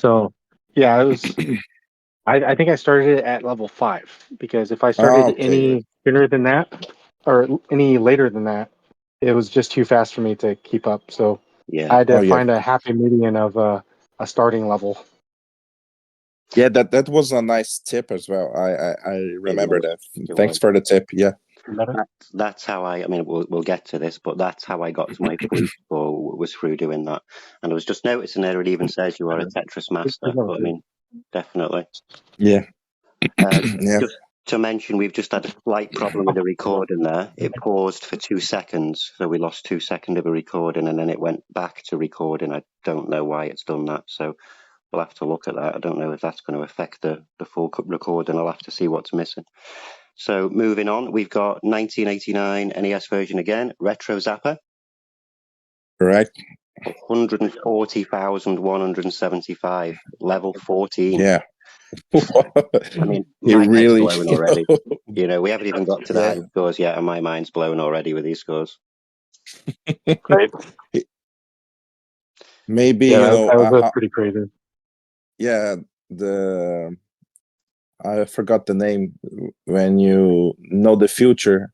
So yeah, it was. I think I started it at level 5 because if I Oh, started okay, good. any sooner than that or any later than that, it was just too fast for me to keep up. So I Yeah. had Oh, to yeah. find a happy median of a starting level. Yeah, that was a nice tip as well. I remember was. that. It Thanks was. for the tip. Yeah. That's how I mean, we'll get to this, but that's how I got to my fleet score was through doing that. And I was just noticing there it even says you are a Tetris master. But I mean, definitely. Yeah. Yeah. Just to mention, we've just had a slight problem with the recording there. It paused for 2 seconds, so we lost 2 seconds of a recording, and then it went back to recording. I don't know why it's done that, so we'll have to look at that. I don't know if that's going to affect the full recording. I'll have to see what's missing. So moving on, we've got 1989 NES version again, Retro Zapper. Correct. 140,175, level 14. Yeah. I mean, He my head's really. blown already. You know, we haven't even got to the Yeah. high scores yet, and my mind's blown already with these scores. Right? Maybe Yeah, that was pretty crazy. yeah, I forgot the name when you know the future,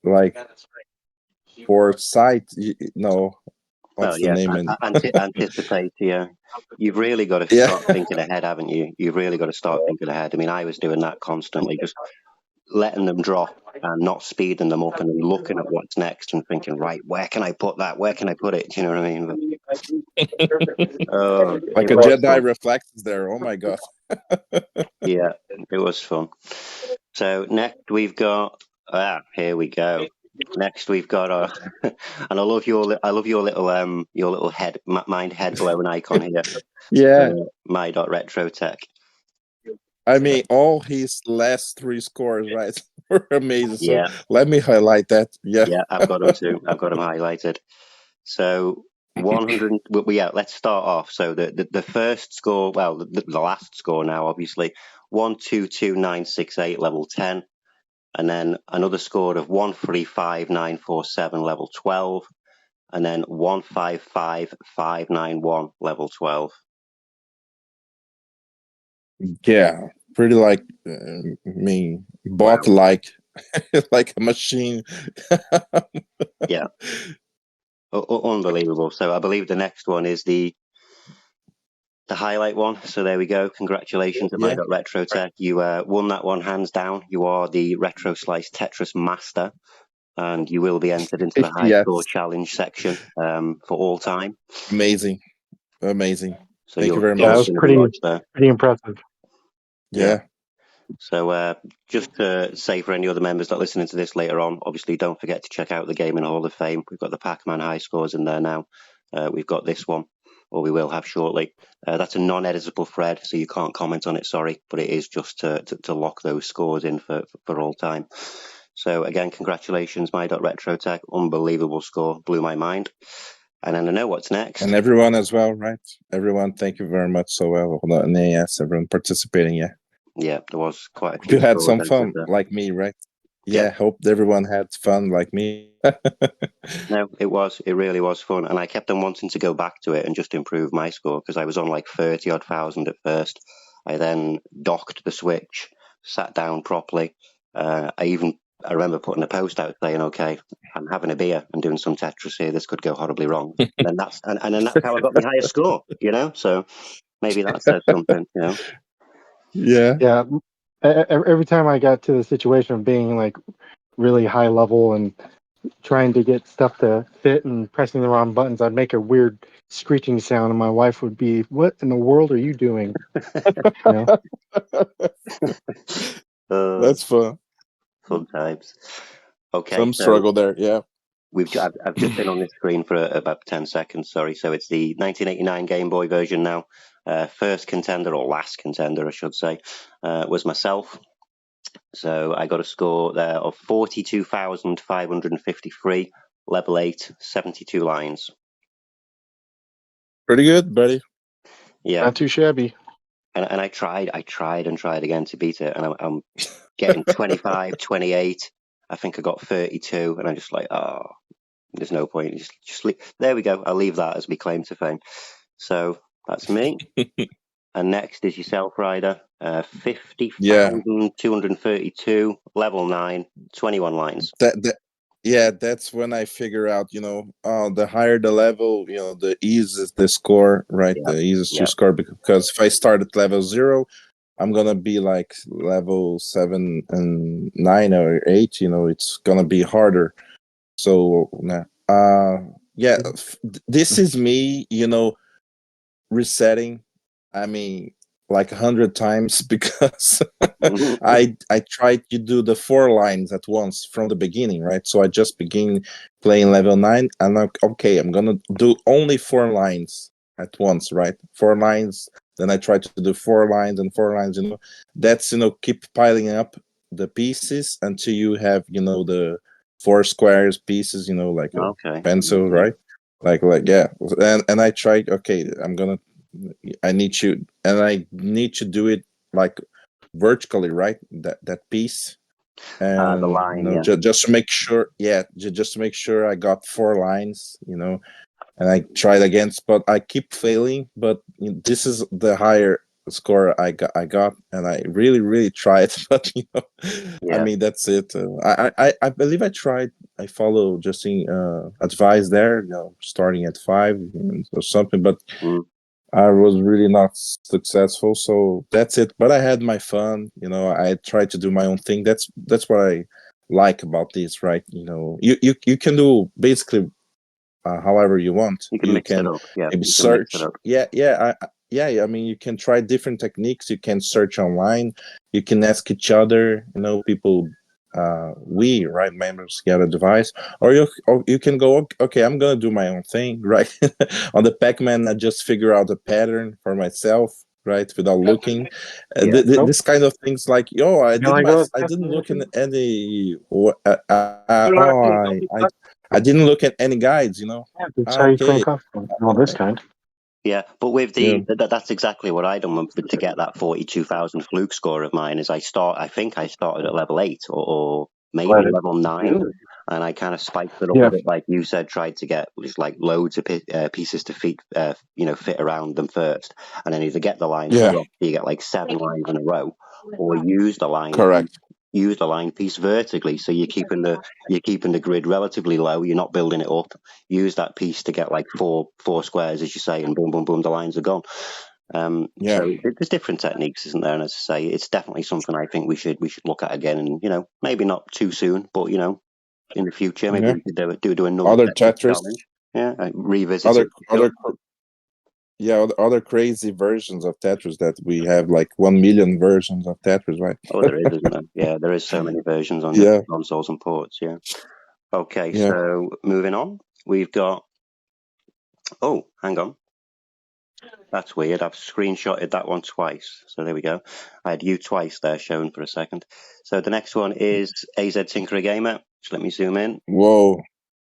like foresight. No, what's the name? Anticipate. Yeah, you've really got to Yeah. start thinking ahead, haven't you? You've really got to start thinking ahead. I mean, I was doing that constantly, just letting them drop and not speeding them up, and then looking at what's next and thinking, right, where can I put that? Where can I put it? Do you know what I mean? Like a Jedi reflexes there. Oh my god. Yeah, it was fun. So next we've got here we go. Next we've got and I love your little head mind head blown icon here. Yeah. My.retrotech. I mean, all his last 3 scores, right, were amazing. So Yeah. let me highlight that. Yeah. Yeah, I've got them too. I've got them highlighted. So 100. Well, yeah, let's start off. So the first score, well, the last score now, obviously, 122,968, level 10, and then another score of 135,947, level 12, and then 155,591, level 12. Yeah, pretty like bot like like a machine. Yeah, unbelievable. So I believe the next one is the highlight one. So there we go. Congratulations at My.Retrotech. You won that one hands down. You are the Retroslice Tetris master, and you will be entered into the high score challenge section for all time. Amazing. So thank you very much. That was pretty impressive. Yeah. So just to say for any other members that are listening to this later on, obviously don't forget to check out the Gaming Hall of Fame. We've got the Pac-Man high scores in there now. We've got this one, or we will have shortly. That's a non-editable thread, so you can't comment on it, sorry, but it is just to lock those scores in for all time. So again, congratulations, My.Retrotech. Unbelievable score, blew my mind. And then I know what's next. And everyone as well, right? Everyone, thank you very much. So well, NAS, everyone participating, Yeah, there was quite a few. You had some fun, like me, right? Yeah, hope everyone had fun like me. No, it was. It really was fun. And I kept on wanting to go back to it and just improve my score because I was on like 30-odd thousand at first. I then docked the Switch, sat down properly. I remember putting a post out saying, okay, I'm having a beer and doing some Tetris here. This could go horribly wrong. And then that's how I got my highest score, you know? So maybe that says something, you know? Yeah. Every time I got to the situation of being like really high level and trying to get stuff to fit and pressing the wrong buttons, I'd make a weird screeching sound, and my wife would be, "What in the world are you doing?" That's fun. Fun times. Okay. Some struggle there, yeah. I've just been on this screen for about 10 seconds, sorry. So it's the 1989 Game Boy version now. First contender, or last contender, I should say, was myself. So I got a score there of 42,553, level 8, 72 lines. Pretty good, buddy. Yeah. Not too shabby. And I tried again to beat it, and I'm getting 25, 28. I think I got 32, and I'm just like, oh, there's no point. Just there we go. I'll leave that as my claim to fame. So that's me. And next is yourself, Ryder. 50,232, level 9, 21 lines. That's when I figure out, the higher the level, the easier the score, right? The easiest to score, because if I start at level 0, I'm gonna be like level 7 and 9 or 8. It's gonna be harder. So this is me, resetting. I mean, like 100 times because I tried to do the 4 lines at once from the beginning, right? So I just begin playing level 9, and I'm gonna do only 4 lines at once, right? 4 lines. Then I try to do 4 lines and 4 lines. That's keep piling up the pieces until you have the 4 squares pieces, like a pencil, right? Like yeah. And I tried. Okay, I need to do it like vertically, right? That piece, and the line, just to make sure, just to make sure I got 4 lines, and I tried again, but I keep failing. But this is the higher score I got, and I really tried, but I mean, that's it. I believe I follow Justin advice there, starting at 5 or something, but I was really not successful, so that's it. But I had my fun, I tried to do my own thing. That's what I like about this, right? You can do basically however you want. You can mix it up. Yeah, maybe search. I mean, you can try different techniques. You can search online. You can ask each other. People. Right, members get a device, or you can go. Okay, I'm gonna do my own thing, right? On the Pac-Man, I just figure out a pattern for myself, right, without looking. This kind of things, like I didn't look in any. I didn't look at any guides, That's how you crank up all this kind. Yeah, but with that's exactly what I done to get that 42,000 fluke score of mine. Is I think I started at level 8 or maybe level 9, and I kind of spiked it up a bit, like you said. Tried to get just like loads of pieces to fit around them first, and then either get the line, you get like 7 lines in a row, or use the line. Correct. Use the line piece vertically, so you're keeping the grid relatively low. You're not building it up. Use that piece to get like four squares, as you say, and boom, boom, boom, the lines are gone. So there's different techniques, isn't there? And as I say, it's definitely something I think we should look at again, and maybe not too soon, but in the future, maybe we could do another other Tetris challenge. Revisit other crazy versions of Tetris that we have, like 1 million versions of Tetris, right? Oh, there is, isn't there? Yeah, there is so many versions on different consoles and ports. Yeah. Okay, so moving on, we've got. Oh, hang on. That's weird. I've screenshotted that one twice. So there we go. I had you twice there shown for a second. So the next one is AZ Tinkerer Gamer. Just let me zoom in. Whoa.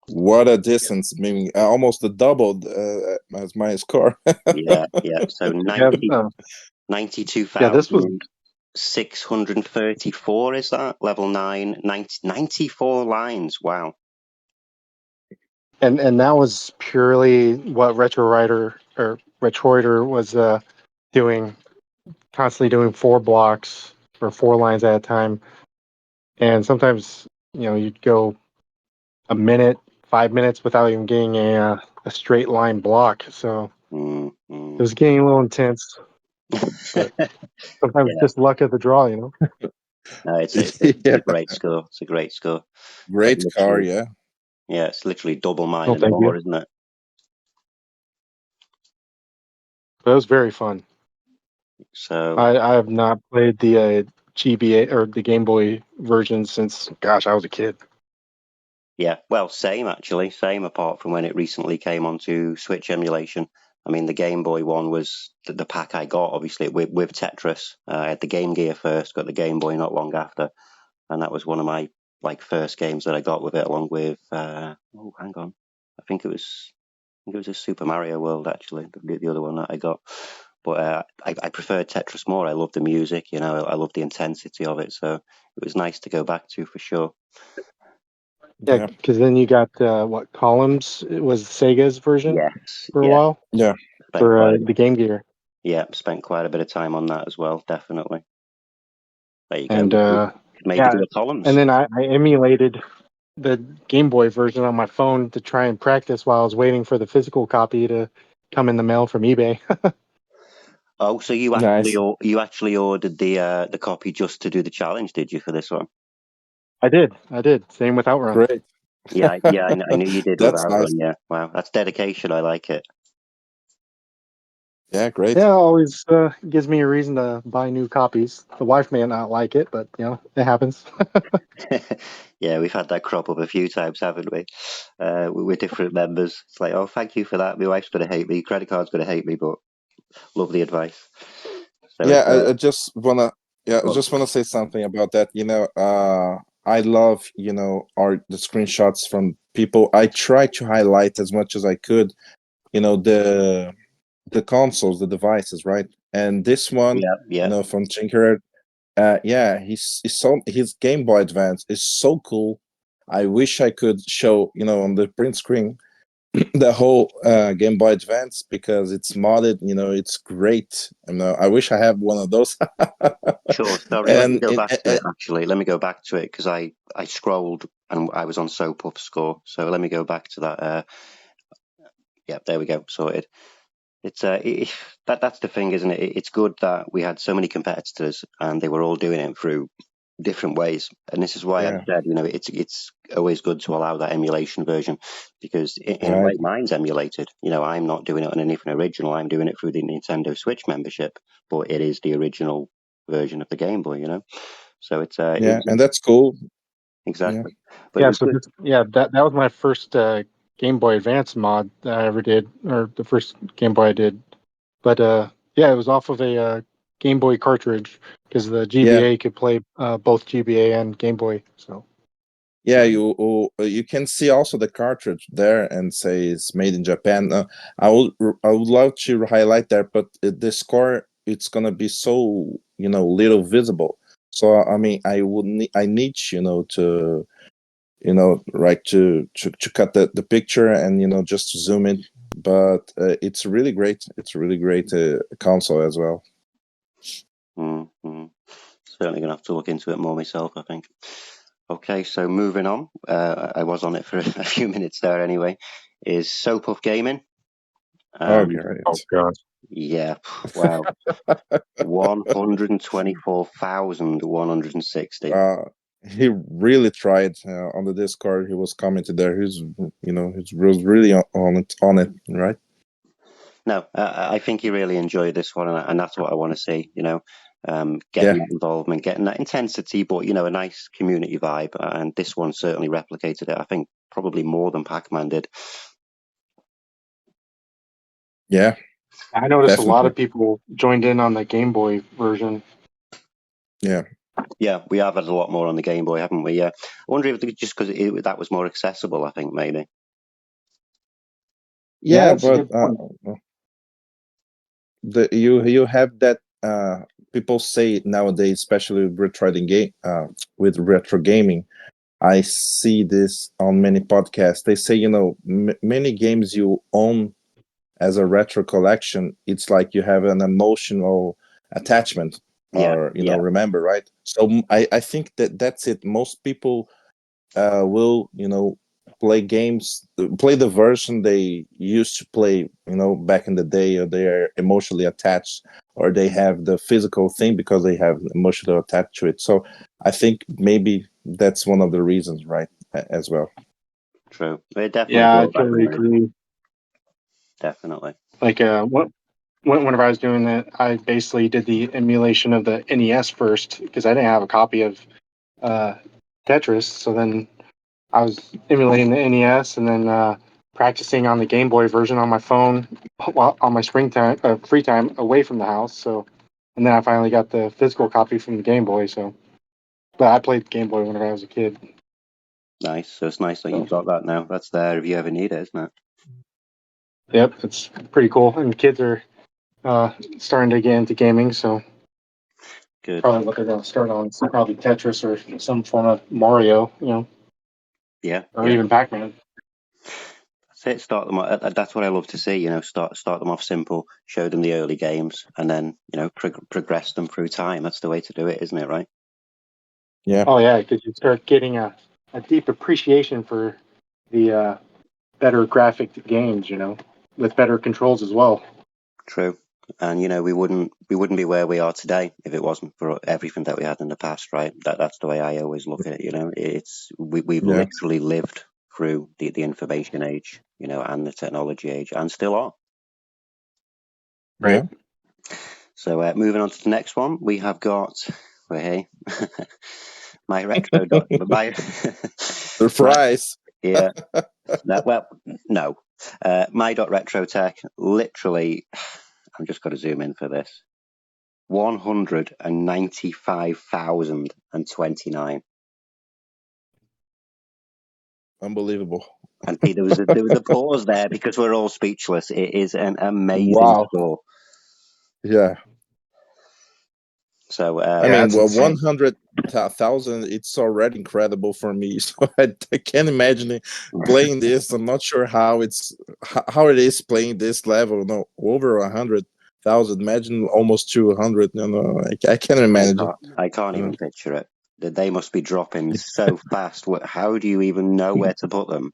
What a distance. I mean, almost doubled as my score. Yeah. So 92,634 is that? Level 9, 94 lines. Wow. And that was purely what Retroider was doing, constantly doing 4 blocks or 4 lines at a time. And sometimes, you'd go a minute, 5 minutes without even getting a straight line block. So it was getting a little intense. But sometimes just luck of the draw, No, it's a great score. It's a great score. Great score, yeah. Yeah, it's literally double mine and more, isn't it? But it was very fun. So I have not played the GBA or the Game Boy version since, I was a kid. Yeah, well, same actually. Same, apart from when it recently came onto Switch emulation. I mean, the Game Boy one was the pack I got, obviously, with Tetris. I had the Game Gear first, got the Game Boy not long after. And that was one of my first games that I got with it, along with, hang on. I think it was a Super Mario World, actually, the other one that I got. But I preferred Tetris more. I loved the music, I loved the intensity of it. So it was nice to go back to, for sure. Yeah, because then you got Columns? It was Sega's version for a while. Yeah, for the Game Gear. Yeah, spent quite a bit of time on that as well, definitely. There you And go. Maybe do a columns. And then I emulated the Game Boy version on my phone to try and practice while I was waiting for the physical copy to come in the mail from eBay. Oh, so you actually ordered the copy just to do the challenge, did you, for this one? I did. Same with Outrun. Great. Yeah, I knew you did with That's Outrun. nice. Yeah, wow, that's dedication. I like it. Yeah, great. Yeah, it always gives me a reason to buy new copies. The wife may not like it, but it happens. Yeah, we've had that crop up a few times, haven't we? With different members. It's like, oh, thank you for that. My wife's going to hate me. Credit card's going to hate me, but lovely advice. So Yeah, I just wanna say something about that. I love the screenshots from people. I try to highlight as much as I could. The consoles, the devices, right? And this one, yeah. From Tinkerer, his Game Boy Advance is so cool. I wish I could show on the print screen the whole Game Boy Advance because it's modded. It's great. I wish I have one of those. Sure. Sorry, let me go back to it. Actually, let me go back to it because I scrolled and I was on SoPuff score. So let me go back to that. Yeah, there we go. Sorted. It's that's the thing, isn't it? It's good that we had so many competitors and they were all doing it through different ways. And this is why I said, it's always good to allow that emulation version because in a way mine's emulated. I'm not doing it on anything original. I'm doing it through the Nintendo Switch membership, but it is the original version of the Game Boy. So it's and that's cool. Exactly. Yeah. But that was my first Game Boy Advance mod that I ever did, or the first Game Boy I did. But it was off of a Game Boy cartridge because the GBA could play both GBA and Game Boy. So yeah, you can see also the cartridge there and say it's made in Japan. I would love to highlight that, but the score it's gonna be so little visible. So I mean, I need to right to cut the picture and just zoom in. But it's really great. It's a really great console as well. Mm-hmm. Certainly going to have to look into it more myself, I think. Okay, so moving on. I was on it for a few minutes there anyway. Is SoPuff Gaming? Oh God. Yeah, wow. 124,160. He really tried on the Discord. He was commenting there. He was really on it, right? No, I think he really enjoyed this one, and that's what I want to see. Getting that involvement, getting that intensity, but a nice community vibe. And this one certainly replicated it. I think probably more than Pac-Man did. Yeah, I noticed definitely. A lot of people joined in on the Game Boy version. Yeah, we have had a lot more on the Game Boy, haven't we? Yeah, I wonder if just because that was more accessible. I think maybe. Yeah, but you have that. People say nowadays, especially with with retro gaming. I see this on many podcasts. They say, many games you own as a retro collection, it's like you have an emotional attachment or remember, right? So I think that's it. Most people will play the version they used to play back in the day, or they are emotionally attached, or they have the physical thing because they have emotionally attached to it. So I think maybe that's one of the reasons, right, as well. True. It definitely. Yeah, I totally agree. Definitely. Like whenever I was doing that, I basically did the emulation of the NES first because I didn't have a copy of Tetris. So then I was emulating the NES and then practicing on the Game Boy version on my phone while on my free time away from the house. So, and then I finally got the physical copy from the Game Boy. So, but I played Game Boy whenever I was a kid. Nice. So it's nice that you've got that now. That's there if you ever need it, isn't it? Yep, it's pretty cool. And kids are starting to get into gaming, so good. Probably what they're going to start on. So probably Tetris or some form of Mario, Yeah. Or even Pac-Man. it. Start them. That's what I love to see. Start them off simple, show them the early games, and then progress them through time. That's the way to do it, isn't it? Right? Yeah. Oh yeah, because you start getting a deep appreciation for the better graphic games. With better controls as well. True. And we wouldn't be where we are today if it wasn't for everything that we had in the past, right? That's the way I always look at it. We've literally lived through the information age, and the technology age, and still are. Right. So moving on to the next one, we have got my retro my Surprise. Yeah. No. My.retrotech, literally, I'm just going to zoom in for this. 195,029. Unbelievable. And there was a pause there because we're all speechless. It is an amazing score. Yeah. So I mean, well, 100,000, it's already incredible for me. So I can't imagine playing this. I'm not sure how it is playing this level. No, over 100,000. Imagine almost 200. I can't imagine. I can't even picture it. They must be dropping so fast. How do you even know where to put them?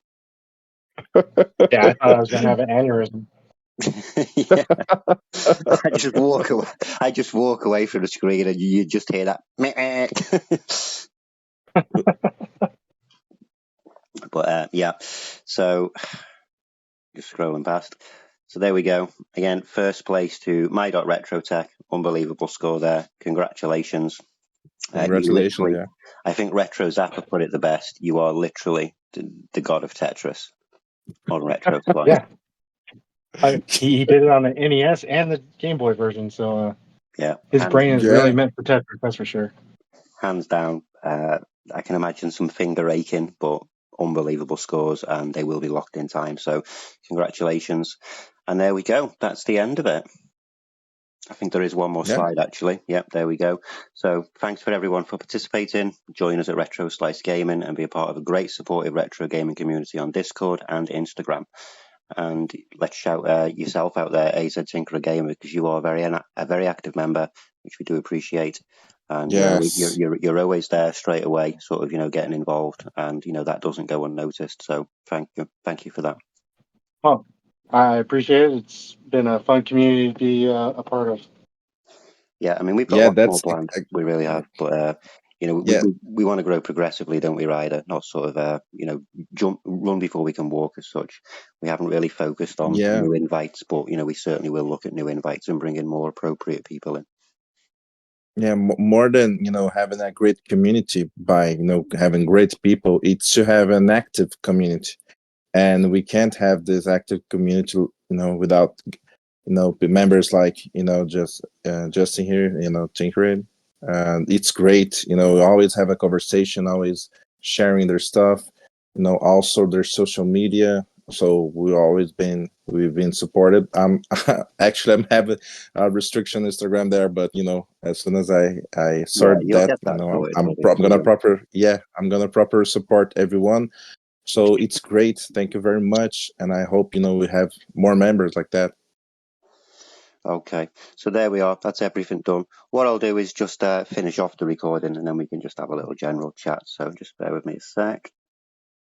Yeah, I thought I was going to have an aneurysm. Yeah. I just walk away from the screen and you just hear that. But yeah, so just scrolling past. So there we go. Again, first place to my.retrotech. Unbelievable score there. Congratulations. Congratulations, yeah. I think Retro Zappa put it the best. You are literally the god of Tetris on Retroslice. Yeah. He did it on the NES and the Game Boy version, so yeah, his brain is really meant for Tetris, that's for sure. Hands down. I can imagine some finger aching, but unbelievable scores, and they will be locked in time. So congratulations. And there we go. That's the end of it. I think there is one more slide, actually. Yep, there we go. So thanks for everyone for participating. Join us at Retroslice Gaming and be a part of a great supportive retro gaming community on Discord and Instagram. And let's shout yourself out there, AZ Tinkerer Gamer, because you are a very active member, which we do appreciate. And you're always there straight away, sort of getting involved, and that doesn't go unnoticed. So thank you for that. Well, I appreciate it. It's been a fun community to be a part of. Yeah, I mean we've got lots more planned. We really have, but we want to grow progressively, don't we, Ryder? Not sort of run before we can walk as such. We haven't really focused on new invites, but we certainly will look at new invites and bring in more appropriate people in. Yeah, more than having a great community by having great people, it's to have an active community, and we can't have this active community without members like just Justin here, tinkering. It's great, we always have a conversation, always sharing their stuff, also their social media. So we've been supported. Actually, I'm having a restriction on Instagram there, but as soon as I start I'm gonna proper support everyone. So it's great. Thank you very much, and I hope we have more members like that. Okay, so there we are. That's everything done. What I'll do is just finish off the recording, and then we can just have a little general chat. So just bear with me a sec.